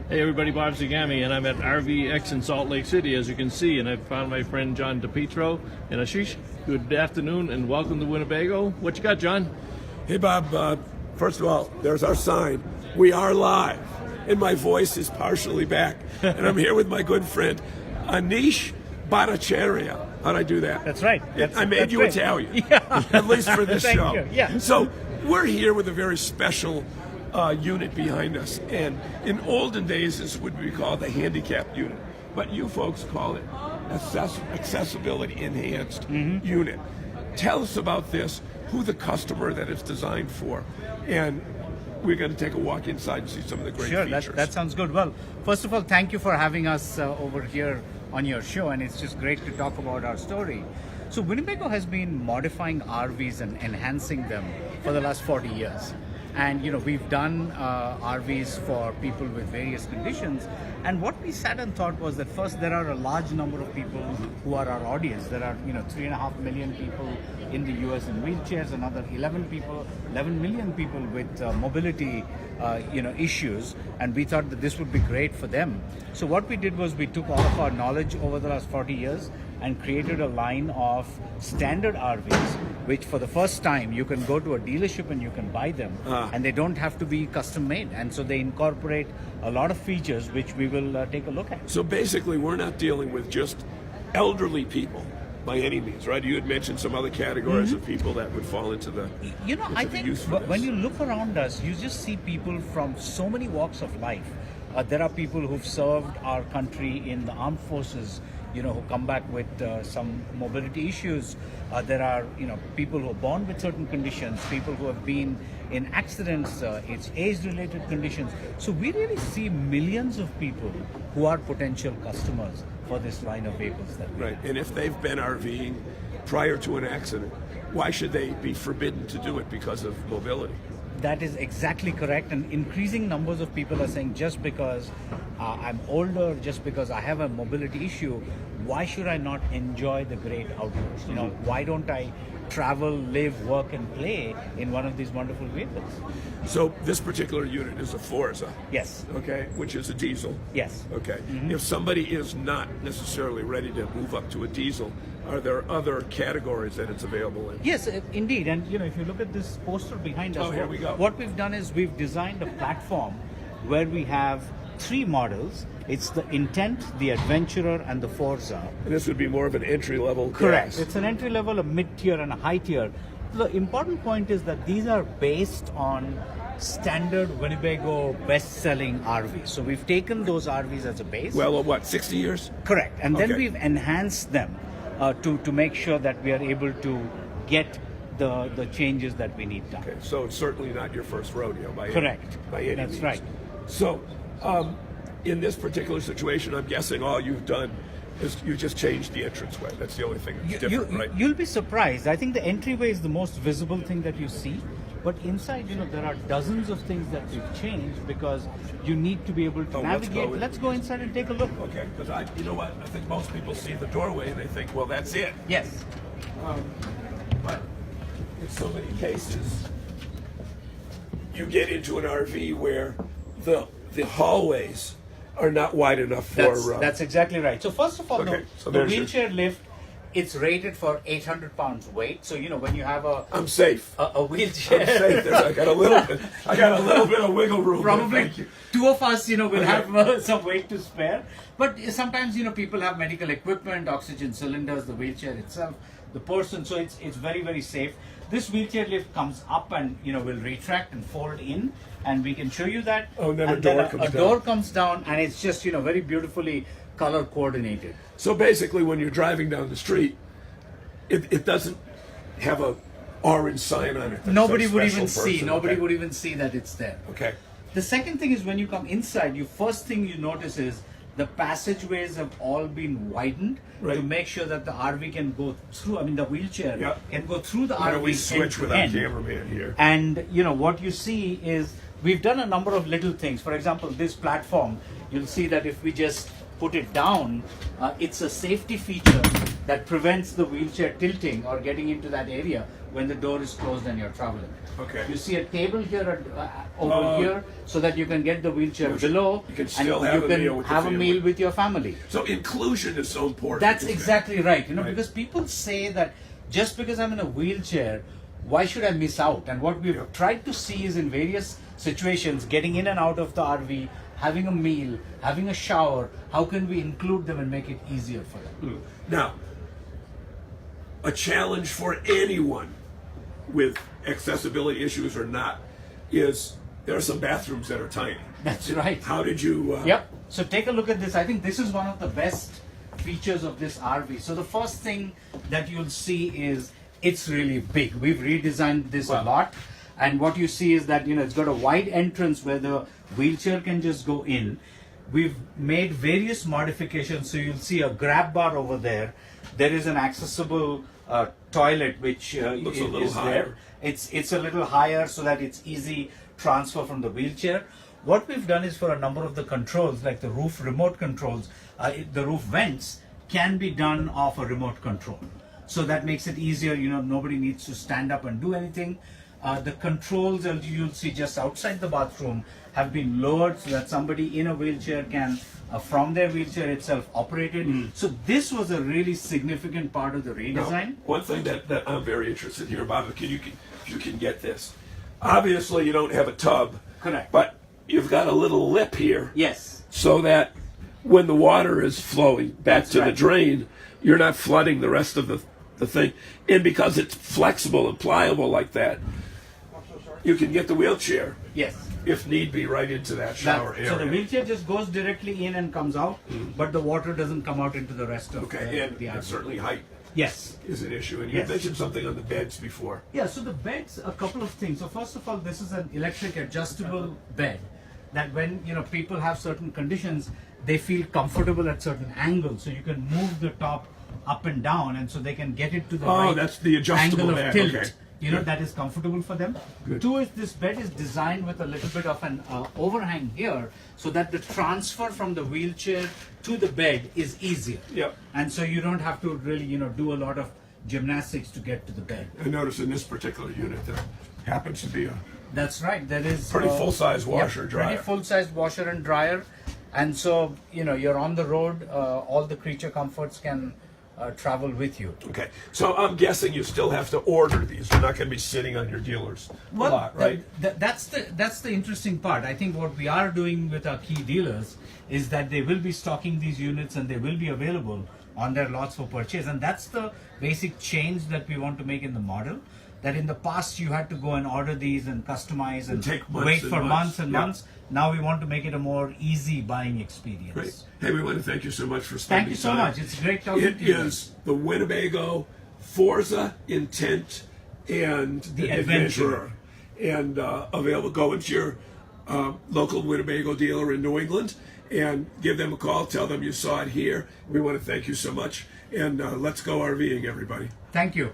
Hey everybody, Bob Zagami, and I'm at RVX in Salt Lake City, as you can see, and I've found my friend John DePietro and Ashish. Good afternoon and welcome to Winnebago. What you got, John? Hey Bob, first of all, there's our sign. We are live, and my voice is partially back. And I'm here with my good friend, Anish Bhattacharya. How'd I do that? That's right. I made you great. Italian, Yeah. at least for this Thank show. you. Yeah. So we're here with a very special unit behind us. And in olden days, this would be called the handicapped unit. But you folks call it accessibility enhanced unit. Tell us about this, who the customer that it's designed for, and we're going to take a walk inside and see some of the great features. Sure, that sounds good. Well, first of all, thank you for having us over here on your show, and it's just great to talk about our story. So Winnebago has been modifying RVs and enhancing them for the last 40 years. And we've done RVs for people with various conditions. And what we sat and thought was that first, there are a large number of people who are our audience. There are 3.5 million people in the US in wheelchairs, another 11 million people with mobility issues. And we thought that this would be great for them. So what we did was we took all of our knowledge over the last 40 years and created a line of standard RVs, which for the first time you can go to a dealership and you can buy them, and they don't have to be custom made. And so they incorporate a lot of features which we will take a look at. So basically, we're not dealing with just elderly people by any means, right? You had mentioned some other categories of people that would fall into the I think when you look around us, you just see people from so many walks of life. There are people who've served our country in the armed forces, who come back with some mobility issues. There are, people who are born with certain conditions, people who have been in accidents, it's age-related conditions. So we really see millions of people who are potential customers for this line of vehicles that we have. And if they've been RVing prior to an accident, why should they be forbidden to do it because of mobility? That is exactly correct, and increasing numbers of people are saying just because I'm older, just because I have a mobility issue, why should I not enjoy the great outdoors? Why don't I travel, live, work, and play in one of these wonderful vehicles? So this particular unit is a Forza. Yes. Okay, which is a diesel. Yes. Okay. If somebody is not necessarily ready to move up to a diesel, are there other categories that it's available in? Yes, indeed. And if you look at this poster behind us, here we go. What we've done is we've designed a platform where we have 3 models. It's the Intent, the Adventurer, and the Forza. And this would be more of an entry-level Correct. class. It's an entry level, a mid-tier, and a high tier. The important point is that these are based on standard Winnebago best-selling RVs. So we've taken those RVs as a base. Well, what, 60 years? Correct. And then Okay. we've enhanced them to make sure that we are able to get the changes that we need done. Okay, so it's certainly not your first rodeo by Correct. Any That's means. right. So, in this particular situation, I'm guessing all you've done is you just changed the entranceway. That's the only thing that's different, right? You'll be surprised. I think the entryway is the most visible thing that you see. But inside, there are dozens of things that we've changed because you need to be able to navigate. Let's go inside and take a look. Okay, because you know what? I think most people see the doorway and they think, well, that's it. Yes. But in so many cases, you get into an RV where the hallways are not wide enough for. That's exactly right. So first of all, Okay, so the there's your- wheelchair lift, it's rated for 800 pounds weight. So when you have I'm safe. a wheelchair, I'm safe. I got a little bit. I got a little bit of wiggle room. probably Thank you. 2 of us, will have some weight to spare. But sometimes, people have medical equipment, oxygen cylinders, the wheelchair itself, the person. So it's very, very safe. This wheelchair lift comes up and, will retract and fold in, and we can show you that. Oh, and then a And door then comes a down. door comes down, and it's just, very beautifully color coordinated. So basically, when you're driving down the street, it doesn't have a orange sign on it. that Nobody says would special even see. person. Nobody Okay. would even see that it's there. Okay. The second thing is when you come inside, first thing you notice is the passageways have all been widened Right. to make sure that the RV can go through. I mean, the wheelchair Yeah. can go through the How do RV. we end switch to with our end. cameraman here? And what you see is we've done a number of little things. For example, this platform, you'll see that if we just put it down, it's a safety feature that prevents the wheelchair tilting or getting into that area when the door is closed and you're traveling. Okay. You see a table here over here, so that you can get the wheelchair below, you can still and have you a can meal with the have a family. meal with your family. So inclusion is so important. That's isn't it? exactly right. You know, Right. because people say that just because I'm in a wheelchair, why should I miss out? And what we've tried to see is in various situations, getting in and out of the RV, having a meal, having a shower, how can we include them and make it easier for them? Now, a challenge for anyone with accessibility issues or not is there are some bathrooms that are tiny. That's right. How did you? Yep. So take a look at this. I think this is one of the best features of this RV. So the first thing that you'll see is it's really big. We've redesigned this a lot. And what you see is that, you know, it's got a wide entrance where the wheelchair can just go in. We've made various modifications. So you'll see a grab bar over there. There is an accessible toilet which Looks a little is higher. there. It's a little higher so that it's easy transfer from the wheelchair. What we've done is for a number of the controls, like the roof remote controls, the roof vents can be done off a remote control. So that makes it easier. You know, nobody needs to stand up and do anything. The controls, as you'll see just outside the bathroom, have been lowered so that somebody in a wheelchair can, from their wheelchair itself, operate it. So this was a really significant part of the redesign. Now, one thing that I'm very interested here about, if you can get this. Obviously, you don't have a tub. Correct. But you've got a little lip here. Yes. So that when the water is flowing back That's to the right. drain, you're not flooding the rest of the thing. And because it's flexible and pliable like that, you can get the wheelchair, Yes. if need be, right into that shower area. So the wheelchair just goes directly in and comes out, but the water doesn't come out into the rest of Okay, and the RV. certainly height Yes. is an issue. And you Yes. mentioned something on the beds before. Yeah, so the beds, a couple of things. So first of all, this is an electric adjustable bed that when, you know, people have certain conditions, they feel comfortable at certain angles. So you can move the top up and down, and so they can get it to the right That's the adjustable angle of bed. tilt. Okay. You know, Good. that is comfortable for them. Good. Two is this bed is designed with a little bit of an overhang here, so that the transfer from the wheelchair to the bed is easier. Yep. And so you don't have to really, you know, do a lot of gymnastics to get to the bed. I noticed in this particular unit there happens to be a That's right. There is pretty full-size washer, dryer. Pretty full-size washer and dryer, and so you know you're on the road. All the creature comforts can travel with you. Okay, so I'm guessing you still have to order these. They're not going to be sitting on your dealers a lot, right? That's the interesting part. I think what we are doing with our key dealers is that they will be stocking these units and they will be available on their lots for purchase, and that's the basic change that we want to make in the model. That in the past you had to go and order these and customize and take months wait and for months. months and Yeah. months. Now we want to make it a more easy buying experience. Great. Hey, we want to thank you so much for spending Thank you so time. much. It's great talking It to you. is the Winnebago Forza Intent and The Adventurer. And available. Go into your local Winnebago dealer in New England and give them a call. Tell them you saw it here. We want to thank you so much. And let's go RVing, everybody. Thank you.